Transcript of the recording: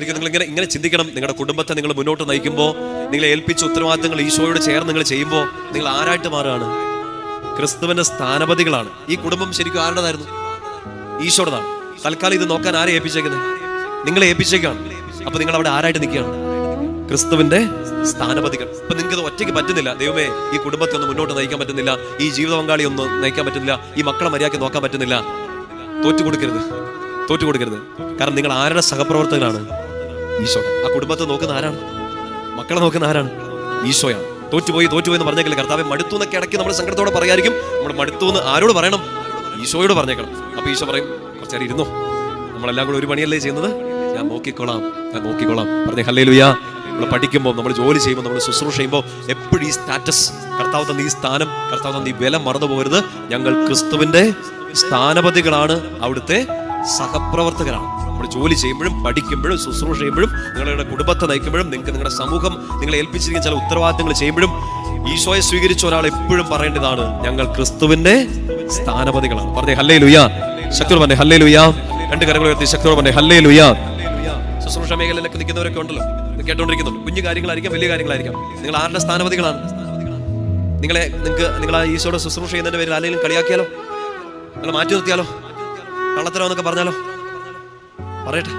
നിങ്ങൾ ഇങ്ങനെ ചിന്തിക്കണം. നിങ്ങളുടെ കുടുംബത്തെ നിങ്ങൾ മുന്നോട്ട് നയിക്കുമ്പോൾ, നിങ്ങളെ ഏൽപ്പിച്ച ഉത്തരവാദിത്തങ്ങൾ ഈശോയോട് ചേർന്ന് നിങ്ങൾ ചെയ്യുമ്പോൾ നിങ്ങൾ ആരായിട്ട് മാറുകയാണ്? ക്രിസ്തുവിന്റെ സ്ഥാനപതികളാണ്. ഈ കുടുംബം ശരിക്കും ആരുടേതായിരുന്നു? ഈശോയുടേതാണ്. തൽക്കാലം ഇത് നോക്കാൻ ആരെ ഏൽപ്പിച്ചേക്കുന്നത്? നിങ്ങളെ ഏൽപ്പിച്ചേക്കാണ്. അപ്പൊ നിങ്ങൾ അവിടെ ആരായിട്ട് നിൽക്കുകയാണ്? ക്രിസ്തുവിന്റെ സ്ഥാനപതികൾ. ഇപ്പൊ നിങ്ങൾക്ക് ഒറ്റയ്ക്ക് പറ്റുന്നില്ല. ദൈവമേ, ഈ കുടുംബത്തെ ഒന്ന് മുന്നോട്ട് നയിക്കാൻ പറ്റുന്നില്ല, ഈ ജീവിത പങ്കാളി ഒന്ന് നയിക്കാൻ പറ്റുന്നില്ല, ഈ മക്കളെ മര്യാദയ്ക്ക് നോക്കാൻ പറ്റുന്നില്ല. തോറ്റുകൊടുക്കരുത്. കാരണം നിങ്ങൾ ആരുടെ സഹപ്രവർത്തകരാണ്? ഈശോ. ആ കുടുംബത്തെ നോക്കുന്ന ആരാണ്? മക്കളെ നോക്കുന്ന ആരാണ്? ഈശോയാണ്. തോറ്റുപോയി എന്ന് പറഞ്ഞേക്കില്ല. കർത്താവെ മടുത്തു എന്നൊക്കെ ഇടയ്ക്ക് നമ്മൾ സങ്കടത്തോടെ പറയായിരിക്കും. നമ്മൾ മടുത്തു എന്ന് ആരോട് പറയണം? ഈശോയോട് പറഞ്ഞേക്കണം. അപ്പൊ ഈശോ പറയും, കുറച്ചേരം ഇരുന്നോ, നമ്മളെല്ലാം കൂടെ ഒരു പണിയല്ലേ ചെയ്യുന്നത്, ഞാൻ നോക്കിക്കോളാം പറഞ്ഞേ. ഹല്ലേലൂയ. നമ്മൾ പഠിക്കുമ്പോൾ, നമ്മൾ ജോലി ചെയ്യുമ്പോൾ, നമ്മൾ ശുശ്രൂഷ ചെയ്യുമ്പോൾ എപ്പോഴും ഈ സ്റ്റാറ്റസ്, കർത്താവ് തന്ന ഈ സ്ഥാനം, കർത്താവ് തന്ന ഈ വില മറന്നു പോകരുത്. ഞങ്ങൾ ക്രിസ്തുവിന്റെ സ്ഥാനപതികളാണ്, അവിടുത്തെ സഹപ്രവർത്തകരാണ്. നമ്മൾ ജോലി ചെയ്യുമ്പോഴും, പഠിക്കുമ്പോഴും, ശുശ്രൂഷ ചെയ്യുമ്പോഴും, നിങ്ങളുടെ കുടുംബത്തെ നയിക്കുമ്പോഴും, നിങ്ങൾക്ക് നിങ്ങളുടെ സമൂഹം നിങ്ങളെ ഏൽപ്പിച്ചിരിക്കുന്ന ചില ഉത്തരവാദിത്തങ്ങൾ ചെയ്യുമ്പോഴും ഈശോയെ സ്വീകരിച്ച ഒരാൾ എപ്പോഴും പറയേണ്ടതാണ്, ഞങ്ങൾ ക്രിസ്തുവിന്റെ സ്ഥാനപതികളാണ്. പറഞ്ഞേ ഹല്ലേലൂയ. ശക്തിയോട് പറഞ്ഞേ ഹല്ലേലൂയ. രണ്ട് കരങ്ങൾ ഉയർത്തി ശക്തിയോട് പറഞ്ഞേ ഹല്ലേലൂയ. ശുശ്രൂഷ മേഖലയിലൊക്കെ നിൽക്കുന്നവരൊക്കെ ഉണ്ടല്ലോ, കേട്ടോണ്ടിരിക്കുന്നുണ്ട്. കുഞ്ഞു കാര്യങ്ങളായിരിക്കാം, വലിയ കാര്യങ്ങളായിരിക്കാം. നിങ്ങൾ ആരുടെ സ്ഥാനപതികളാണ്? നിങ്ങൾ ആ ഈശോയുടെ ശുശ്രൂഷ ചെയ്യുന്നതിന്റെ പേരിൽ ആരെങ്കിലും കളിയാക്കിയാലോ, നിങ്ങൾ മാറ്റി നിർത്തിയാലോ, കള്ളത്തരം എന്നൊക്കെ പറഞ്ഞാലോ? പറയട്ടെ.